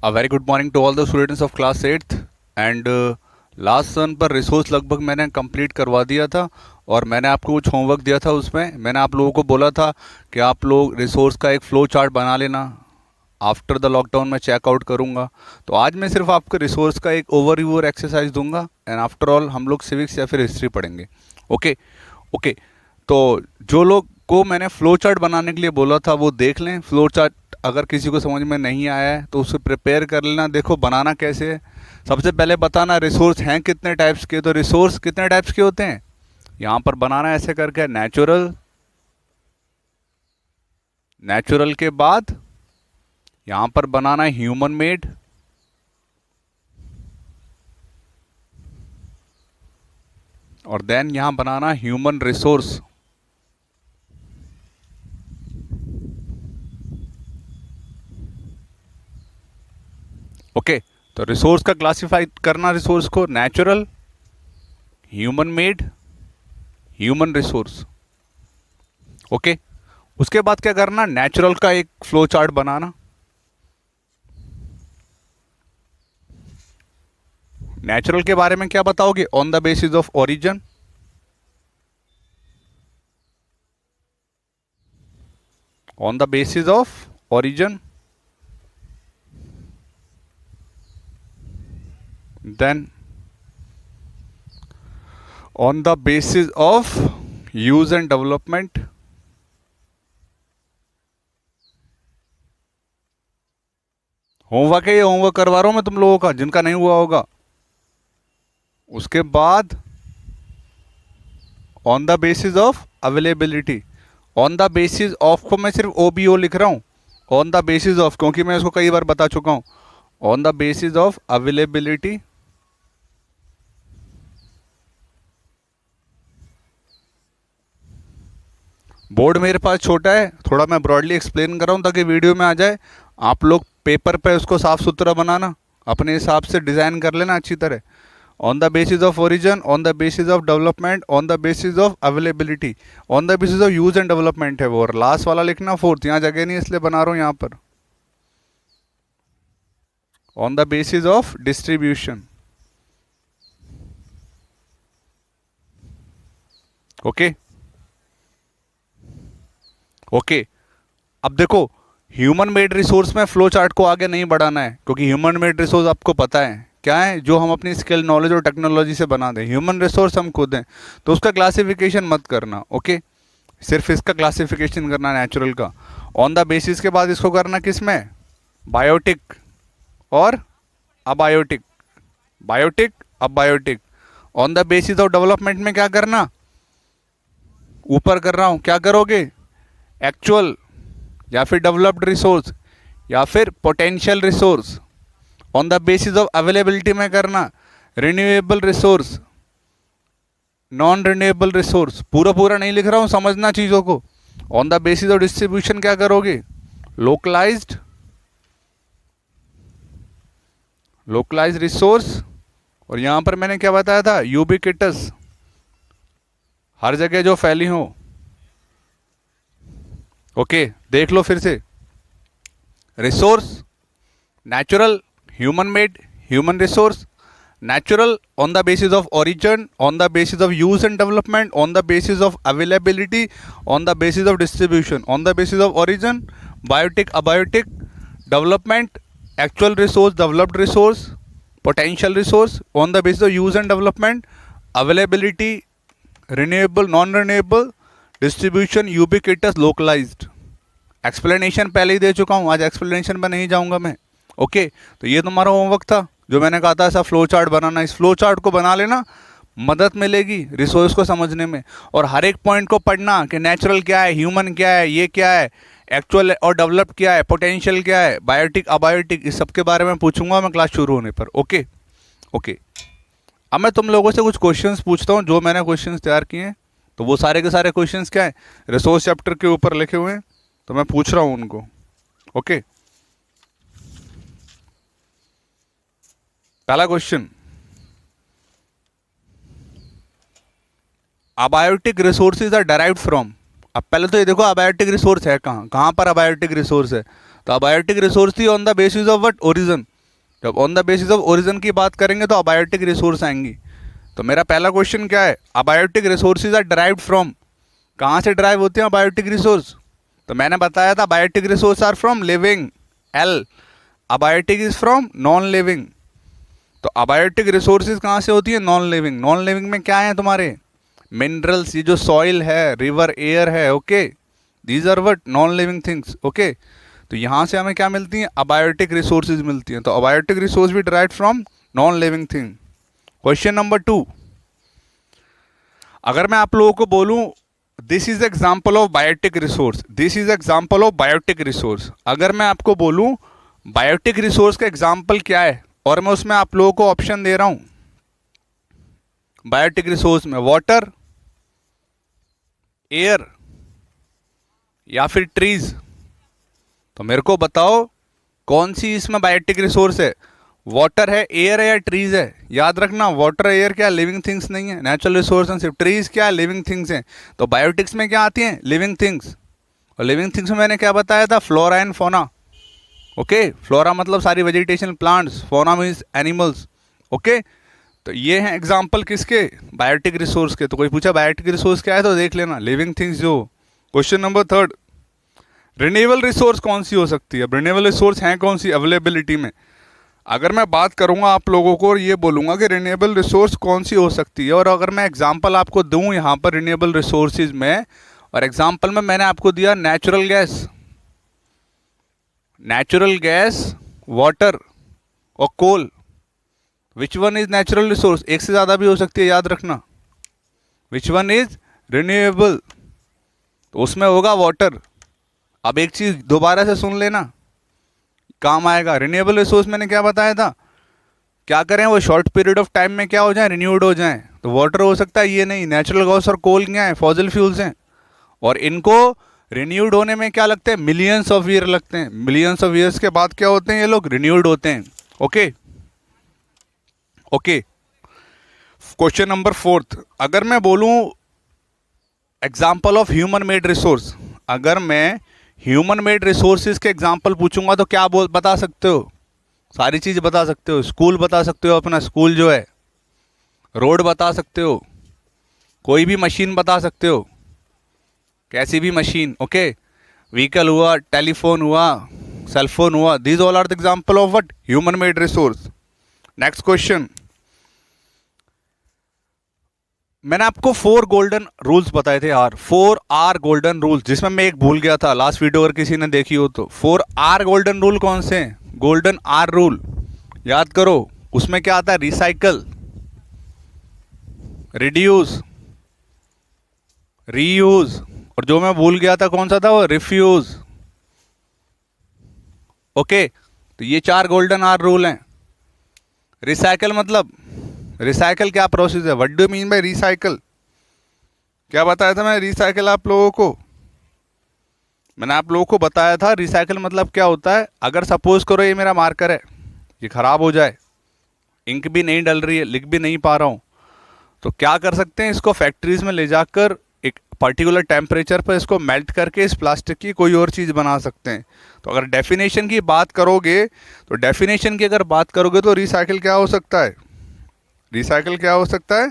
A very good morning to all the students of class 8th and last सन पर resource लगभग मैंने complete करवा दिया था और मैंने आपको कुछ होमवर्क दिया था। उसमें मैंने आप लोगों को बोला था कि आप लोग रिसोर्स का एक फ्लो चार्ट बना लेना। आफ्टर द लॉकडाउन मैं चेकआउट करूंगा, तो आज मैं सिर्फ आपको रिसोर्स का एक ओवरव्यू और एक्सरसाइज दूंगा एंड आफ्टर ऑल हम लोग सिविक्स या फिर हिस्ट्री पढ़ेंगे। ओके ओके, तो जो लोग को मैंने फ्लो चार्ट बनाने के लिए बोला था वो देख लें। फ्लो चार्ट अगर किसी को समझ में नहीं आया है तो उसे प्रिपेयर कर लेना। देखो बनाना कैसे है, सबसे पहले बताना रिसोर्स हैं कितने टाइप्स के। तो रिसोर्स कितने टाइप्स के होते हैं यहाँ पर बनाना ऐसे करके, नेचुरल, नेचुरल के बाद यहाँ पर बनाना है ह्यूमन मेड, और देन यहाँ बनाना ह्यूमन रिसोर्स। ओके, तो रिसोर्स का क्लासिफाई करना रिसोर्स को natural, human made, human resource. Okay, उसके बाद क्या करना, नेचुरल का एक फ्लो चार्ट बनाना। नेचुरल के बारे में क्या बताओगे, on the basis of origin, on the basis of origin, then on the basis of use and development, homework है ये, होमवर्क करवा रहा हूं मैं तुम लोगों का जिनका नहीं हुआ होगा। उसके बाद on the basis of availability, on the basis of को मैं सिर्फ OBO लिख रहा हूं, ऑन द बेसिस ऑफ, क्योंकि मैं इसको कई बार बता चुका हूं। On the basis of availability, board मेरे पास छोटा है, थोड़ा मैं ब्रॉडली एक्सप्लेन कर रहा हूँ ताकि वीडियो में आ जाए। आप लोग पेपर पे उसको साफ सुथरा बनाना, अपने हिसाब से डिज़ाइन कर लेना अच्छी तरह। On the basis of origin, on the basis of development, on the basis of availability, on the basis of use and development है वो, और लास्ट वाला लिखना फोर्थ, यहाँ जगह नहीं इसलिए बना रहा हूँ यहाँ पर। On the basis of distribution. Okay okay, अब देखो ह्यूमन मेड रिसोर्स में फ्लो चार्ट को आगे नहीं बढ़ाना है, क्योंकि ह्यूमन मेड रिसोर्स आपको पता है क्या है, जो हम अपनी स्किल, नॉलेज और टेक्नोलॉजी से बना दें। ह्यूमन रिसोर्स हम खुद हैं, तो उसका क्लासिफिकेशन मत करना। ओके, सिर्फ इसका क्लासिफिकेशन करना नेचुरल का। ऑन द बेसिस के बाद इसको करना किस में, बायोटिक और abiotic, biotic abiotic. On the basis of development में क्या करना, ऊपर कर रहा हूँ, क्या करोगे, एक्चुअल या फिर डेवलप्ड रिसोर्स या फिर potential resource. On the basis of availability में करना renewable resource, non renewable resource. पूरा पूरा नहीं लिख रहा हूँ, समझना चीज़ों को। On the basis of distribution क्या करोगे, लोकलाइज्ड, लोकलाइज्ड रिसोर्स, और यहाँ पर मैंने क्या बताया था, यूबिक्विटस, हर जगह जो फैली हो। ओके, देख लो फिर से, resource natural, human made, human resource. Natural on the basis of origin, on the basis of use and development, on the basis of availability, on the basis of distribution. On the basis of origin biotic abiotic, development actual resource, developed resource, potential resource. On the basis of use and development availability, renewable, non renewable, distribution, ubiquitous, localized. Explanation पहले ही दे चुका हूँ, आज explanation पर नहीं जाऊँगा मैं। Okay, तो ये तुम्हारा होमवर्क था जो मैंने कहा था ऐसा फ्लो चार्ट बनाना। इस फ्लो चार्ट को बना लेना, मदद मिलेगी रिसोर्स को समझने में, और हर एक पॉइंट को पढ़ना कि नेचुरल क्या है, ह्यूमन क्या है, ये क्या है, एक्चुअल और डेवलप क्या है, पोटेंशियल क्या है, बायोटिक अबायोटिक, इस सब के बारे में पूछूंगा मैं क्लास शुरू होने पर। ओके ओके, अब मैं तुम लोगों से कुछ क्वेश्चंस पूछता हूँ जो मैंने क्वेश्चंस तैयार किए हैं। तो वो सारे के सारे क्वेश्चंस क्या है, रिसोर्स चैप्टर के ऊपर लिखे हुए हैं, तो मैं पूछ रहा हूँ उनको। ओके, पहला question, abiotic resources are derived from. अब पहले तो ये देखो अबायोटिक रिसोर्स है कहाँ, कहाँ पर अबायोटिक रिसोर्स है, तो अबायोटिक रिसोर्स थी on the basis of what, origin. जब on the basis of origin की बात करेंगे तो अबायोटिक रिसोर्स आएंगी। तो मेरा पहला क्वेश्चन क्या है, abiotic resources are derived from, कहाँ से डिराइव होते हैं अबायोटिक रिसोर्स? तो मैंने बताया था abiotic resource are from living, L, abiotic is from non living. तो अबायोटिक रिसोर्सेज कहाँ से होती है? Non living. नॉन लिविंग में क्या है तुम्हारे? मिनरल्स, ये जो सॉइल है, रिवर, एयर है, okay, these are what? Non living things, okay. तो यहाँ से हमें क्या मिलती हैं? अबायोटिक रिसोर्सेज मिलती हैं। तो अबायोटिक रिसोर्स भी derived from non living thing. Question number 2, अगर मैं आप लोगों को बोलूं this is example of biotic resource, this is example of biotic resource, अगर मैं आपको बोलूं बायोटिक रिसोर्स का एग्जाम्पल क्या है, और मैं उसमें आप लोगों को ऑप्शन दे रहा हूं, बायोटिक रिसोर्स में वाटर, एयर या फिर ट्रीज, तो मेरे को बताओ कौन सी इसमें बायोटिक रिसोर्स है? वाटर है, एयर है या ट्रीज है? याद रखना, वाटर एयर क्या लिविंग थिंग्स नहीं है, नेचुरल रिसोर्स हैं सिर्फ। ट्रीज क्या लिविंग थिंग्स हैं। तो बायोटिक्स में क्या आती हैं? Living things. और लिविंग थिंग्स में मैंने क्या बताया था? Flora and fauna, okay. Flora मतलब सारी वेजिटेशन, प्लांट्स, फोना मीन्स एनिमल्स, ओके। तो ये हैं एग्जाम्पल किसके? बायोटिक रिसोर्स के। तो कोई पूछा बायोटिक रिसोर्स क्या है तो देख लेना, लिविंग थिंग्स जो। क्वेश्चन नंबर 3, रिन्यूएबल रिसोर्स कौन सी हो सकती है? रिन्यूएबल रिसोर्स हैं कौन सी अवेलेबिलिटी में? अगर मैं बात करूंगा आप लोगों को और ये बोलूँगा कि रिन्यूएबल रिसोर्स कौन सी हो सकती है, और अगर मैं एग्जांपल आपको दूं यहाँ पर रिन्यूएबल रिसोर्सेज में, और एग्जांपल में मैंने आपको दिया natural gas, natural gas, water और coal, which one is natural resource? एक से ज़्यादा भी हो सकती है, याद रखना। Which one is renewable? तो उसमें होगा वाटर। अब एक चीज़ दोबारा से सुन लेना, काम आएगा। रिन्यूएबल रिसोर्स मैंने क्या बताया था? क्या करें वो शॉर्ट पीरियड ऑफ टाइम में क्या हो जाए? रिन्यूड हो जाए। तो वाटर हो सकता है, ये नहीं। नेचुरल गैस और कोल क्या है? फॉसिल फ्यूल्स हैं, और इनको रिन्यूड होने में क्या लगते हैं? मिलियंस ऑफ ईयर लगते हैं। मिलियंस ऑफ ईयर्स के बाद क्या होते हैं? ये लोग रिन्यूड होते हैं, ओके ओके। क्वेश्चन नंबर 4, अगर मैं बोलूं example of human made resource, अगर मैं ह्यूमन मेड रिसोर्सेज के एग्जाम्पल पूछूंगा तो क्या बता सकते हो? सारी चीज़ बता सकते हो। स्कूल बता सकते हो, अपना स्कूल जो है, रोड बता सकते हो, कोई भी मशीन बता सकते हो, कैसी भी मशीन, ओके। व्हीकल हुआ, टेलीफोन हुआ, सेलफोन हुआ, these all are the example of what? Human made resource. Next question, मैंने आपको 4 गोल्डन रूल्स बताए थे यार, 4R गोल्डन रूल्स, जिसमें मैं एक भूल गया था लास्ट वीडियो, अगर किसी ने देखी हो तो। 4R गोल्डन रूल कौन से हैं? गोल्डन R रूल याद करो। उसमें क्या आता है? रिसाइकल, रिड्यूस, रीयूज, और जो मैं भूल गया था कौन सा था वो? Refuse, okay. तो ये 4 गोल्डन R रूल हैं। रिसाइकल मतलब, रिसाइकल क्या प्रोसेस है? What do mean by recycle? क्या बताया था मैंने रिसाइकल आप लोगों को? मैंने आप लोगों को बताया था रिसाइकल मतलब क्या होता है। अगर सपोज करो ये मेरा मार्कर है, ये खराब हो जाए, इंक भी नहीं डल रही है, लिख भी नहीं पा रहा हूँ, तो क्या कर सकते हैं? इसको फैक्ट्रीज में ले जाकर एक पर्टिकुलर टेम्परेचर पर इसको मेल्ट करके इस प्लास्टिक की कोई और चीज़ बना सकते हैं। तो अगर डेफिनेशन की बात करोगे, तो डेफिनेशन की अगर बात करोगे तो रिसाइकल क्या हो सकता है? रिसाइकल क्या हो सकता है?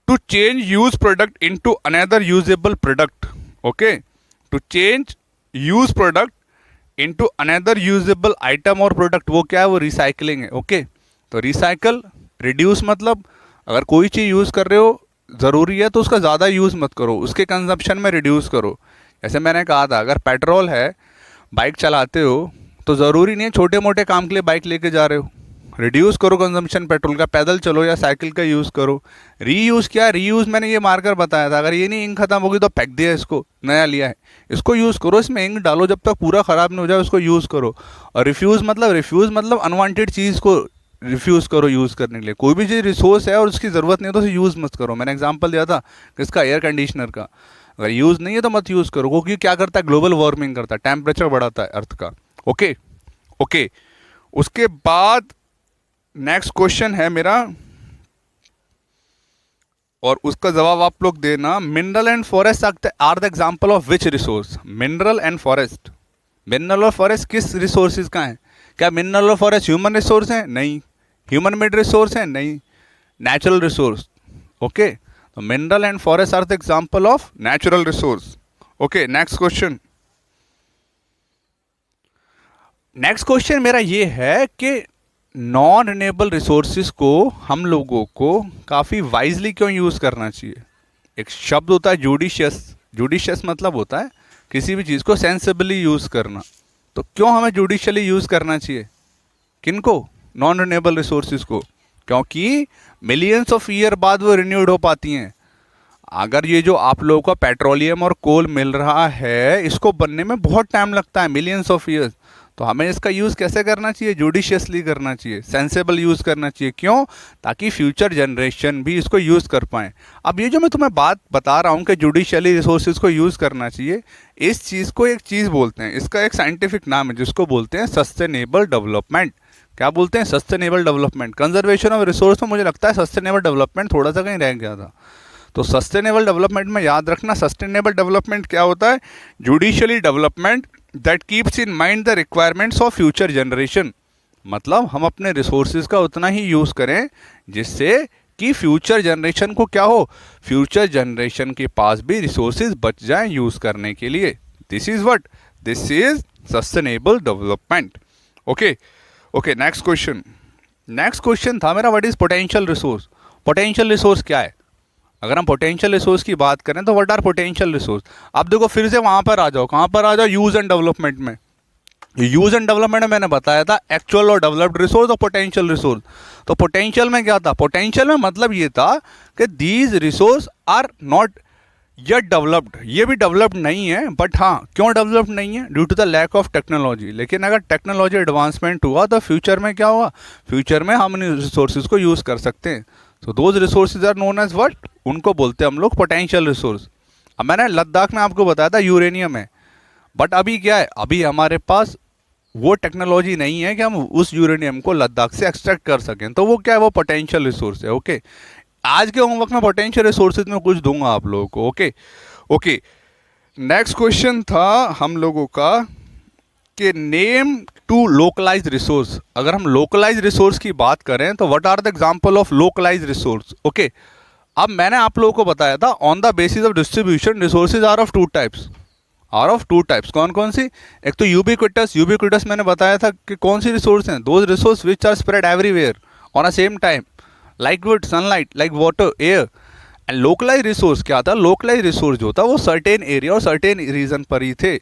To change use product into another usable product, okay. To change use product into another usable item और प्रोडक्ट, वो क्या है? वो रिसाइकलिंग है, ओके। तो रिसाइकल, रिड्यूस मतलब अगर कोई चीज़ यूज़ कर रहे हो, ज़रूरी है तो उसका ज़्यादा यूज़ मत करो, उसके कंजप्शन में रिड्यूस करो। जैसे मैंने कहा था, अगर पेट्रोल है, बाइक चलाते हो, तो ज़रूरी नहीं है छोटे मोटे काम के लिए बाइक लेके जा रहे हो, रिड्यूस करो कंजम्पशन पेट्रोल का, पैदल चलो या साइकिल का यूज़ करो। रीयूज़ क्या? रीयूज़ मैंने ये मार्कर बताया था, अगर ये नहीं इंक खत्म होगी तो फेंक दिया, इसको नया लिया है, इसको यूज़ करो, इसमें इंक डालो जब तक पूरा ख़राब नहीं हो जाए, उसको यूज़ करो। और रिफ्यूज़ मतलब अनवांटेड चीज़ को रिफ्यूज़ करो यूज़ करने के लिए। कोई भी चीज़ रिसोर्स है और उसकी ज़रूरत नहीं है तो उसे यूज़ मत करो। मैंने एग्जांपल दिया था किसका? एयर कंडीशनर का। अगर यूज़ नहीं है तो मत यूज़ करो, क्योंकि क्या करता है? ग्लोबल वार्मिंग करता है, टेम्परेचर बढ़ाता है अर्थ का, ओके ओके। उसके बाद नेक्स्ट क्वेश्चन है मेरा, और उसका जवाब आप लोग देना। Mineral and forest are the example of which resource? Mineral and forest, mineral और फॉरेस्ट किस रिसोर्सेज का है? क्या मिनरल और फॉरेस्ट ह्यूमन रिसोर्स हैं? नहीं। ह्यूमन मेड रिसोर्स हैं? नहीं। Natural resource. ओके, तो mineral and forest are the example of natural resource. Okay, next question. Next question मेरा ये है कि नॉन रिन्यूएबल रिसोर्सेज को हम लोगों को काफ़ी वाइजली क्यों यूज़ करना चाहिए? एक शब्द होता है जुडिशियस। जुडिशियस मतलब होता है किसी भी चीज़ को सेंसिबली यूज़ करना। तो क्यों हमें जुडिशियली यूज़ करना चाहिए? किनको? नॉन रिन्यूएबल रिसोर्सेज को। क्योंकि मिलियंस ऑफ ईयर बाद वो रिन्यूड हो पाती हैं। अगर ये जो आप लोगों का पेट्रोलियम और कोल मिल रहा है, इसको बनने में बहुत टाइम लगता है, मिलियंस ऑफ ईयर्स। तो हमें इसका यूज़ कैसे करना चाहिए? जुडिशियसली करना चाहिए, सेंसेबल यूज़ करना चाहिए। क्यों? ताकि फ्यूचर जनरेशन भी इसको यूज़ कर पाएँ। अब ये जो मैं तुम्हें बात बता रहा हूँ कि जुडिशियली रिसोर्सेज को यूज़ करना चाहिए, इस चीज़ को एक चीज़ बोलते हैं, इसका एक साइंटिफिक नाम है जिसको बोलते हैं सस्टेनेबल डेवलपमेंट। क्या बोलते हैं? Sustainable development. Conservation of resource में मुझे लगता है सस्टेनेबल डेवलपमेंट थोड़ा सा कहीं रह गया था। तो सस्टेनेबल डेवलपमेंट में याद रखना, सस्टेनेबल डेवलपमेंट क्या होता है? Judicially development that keeps in mind the requirements of future generation. मतलब हम अपने रिसोर्सेज का उतना ही यूज़ करें जिससे कि फ्यूचर जनरेशन को क्या हो, फ्यूचर जनरेशन के पास भी रिसोर्सेज बच जाएं यूज़ करने के लिए। This is what, this is sustainable development. Okay okay, next question. Next question था मेरा, what is potential resource? Potential resource क्या है? अगर हम पोटेंशियल रिसोर्स की बात करें तो व्हाट आर पोटेंशियल रिसोर्स? अब देखो फिर से वहां पर आ जाओ, कहां पर आ जाओ? यूज एंड डेवलपमेंट में। यूज एंड डेवलपमेंट में मैंने बताया था एक्चुअल और डेवलप्ड रिसोर्स और पोटेंशियल रिसोर्स। तो पोटेंशियल में क्या था? पोटेंशियल में मतलब ये था कि these resource are not yet developed. ये भी डेवलप्ड नहीं है, बट हाँ, क्यों डेवलप्ड नहीं है? Due to the lack of technology. लेकिन अगर टेक्नोलॉजी एडवांसमेंट हुआ तो फ्यूचर में क्या होगा? फ्यूचर में हम इन रिसोर्सेज को यूज़ कर सकते हैं। तो those resources are known as what? उनको बोलते हैं हम लोग पोटेंशियल रिसोर्स। अब मैंने लद्दाख में आपको बताया था यूरेनियम है, बट अभी क्या है? अभी हमारे पास वो टेक्नोलॉजी नहीं है कि हम उस यूरेनियम को लद्दाख से एक्सट्रैक्ट कर सकें। तो वो क्या है? वो पोटेंशियल रिसोर्स है। ओके, आज के होमवर्क में पोटेंशियल रिसोर्सेज में कुछ दूंगा आप लोगों को। ओके ओके, नेक्स्ट क्वेश्चन था हम लोगों का कि नेम टू लोकलाइज रिसोर्स। अगर हम लोकलाइज रिसोर्स की बात करें तो what are the example of localize resource? Okay, अब मैंने आप लोगों को बताया था on the basis of distribution resources are of two types. Are of two types. कौन कौन सी? एक तो यूबिक्विटस। यूबिक्विटस मैंने बताया था कि कौन सी रिसोर्स हैं? Those resource which are spread everywhere on a same time, like wood, sunlight, like water, air. And localize resource क्या था? लोकलाइज रिसोर्स जो था वो सर्टेन एरिया और सर्टेन रीजन पर ही थे।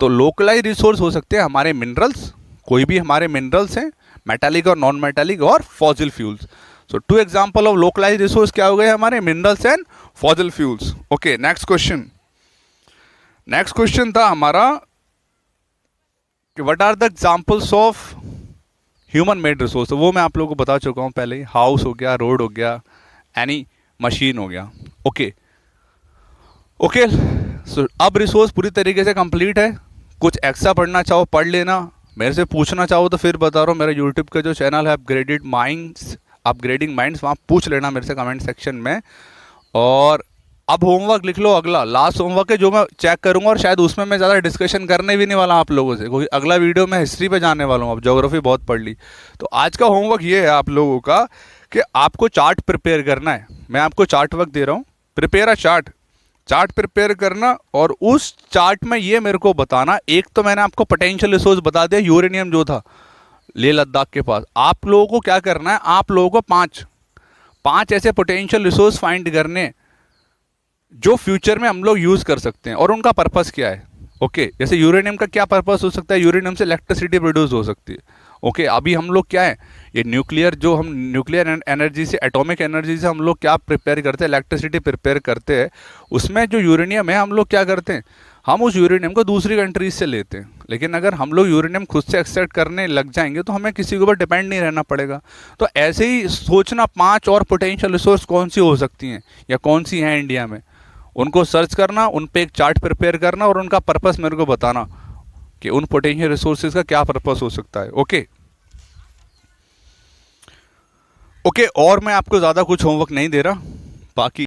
तो लोकलाइज रिसोर्स हो सकते हैं हमारे मिनरल्स, कोई भी हमारे मिनरल्स हैं, मेटालिक और नॉन मेटालिक, और fossil fuels. So two example of localize resource क्या हो गए? हमारे minerals and fossil fuels. Okay, next question. Next question था हमारा कि what are the examples of human made resource? वो मैं आप लोगों को बता चुका हूँ पहले ही। हाउस हो गया, रोड हो गया, एनी मशीन हो गया। ओके ओके, सो अब रिसोर्स पूरी तरीके से कंप्लीट है। कुछ एक्स्ट्रा पढ़ना चाहो पढ़ लेना, मेरे से पूछना चाहो तो फिर बता रहा हूँ, मेरा यूट्यूब का जो चैनल है अपग्रेडिंग माइंड्स, वहाँ पूछ लेना मेरे से कमेंट सेक्शन में। और अब होमवर्क लिख लो, अगला लास्ट होमवर्क है जो मैं चेक करूंगा, और शायद उसमें मैं ज़्यादा डिस्कशन करने भी नहीं वाला आप लोगों से। कोई अगला वीडियो में हिस्ट्री पे जाने वाला हूँ, अब ज्योग्राफी बहुत पढ़ ली। तो आज का होमवर्क ये है आप लोगों का कि आपको चार्ट प्रिपेयर करना है। मैं आपको चार्ट वर्क दे रहा हूँ, prepare a chart. Chart prepare करना और उस चार्ट में ये मेरे को बताना, एक तो मैंने आपको पोटेंशियल रिसोर्स बता दिया, यूरेनियम जो था लेह लद्दाख के पास। आप लोगों को क्या करना है? आप लोगों को पांच ऐसे पोटेंशियल रिसोर्स फाइंड करने जो फ्यूचर में हम लोग यूज़ कर सकते हैं, और उनका पर्पस क्या है। ओके, जैसे यूरेनियम का क्या पर्पस हो सकता है? यूरेनियम से इलेक्ट्रिसिटी प्रोड्यूस हो सकती है। ओके, अभी हम लोग क्या है, ये न्यूक्लियर एनर्जी से, एटॉमिक एनर्जी से हम लोग क्या प्रिपेयर करते हैं? इलेक्ट्रिसिटी प्रिपेयर करते हैं। उसमें जो यूरेनियम है हम लोग क्या करते हैं? हम उस यूरेनियम को दूसरी कंट्रीज से लेते हैं। लेकिन अगर हम लोग यूरेनियम खुद से एक्सट्रैक्ट करने लग जाएंगे तो हमें किसी के ऊपर डिपेंड नहीं रहना पड़ेगा। तो ऐसे ही सोचना, 5 और पोटेंशियल रिसोर्स कौन सी हो सकती हैं या कौन सी हैं इंडिया में, उनको सर्च करना, उन पे एक चार्ट प्रिपेयर करना और उनका पर्पस मेरे को बताना कि उन पोटेंशियल रिसोर्सेज का क्या पर्पस हो सकता है। ओके ओके, और मैं आपको ज़्यादा कुछ होमवर्क नहीं दे रहा, बाकी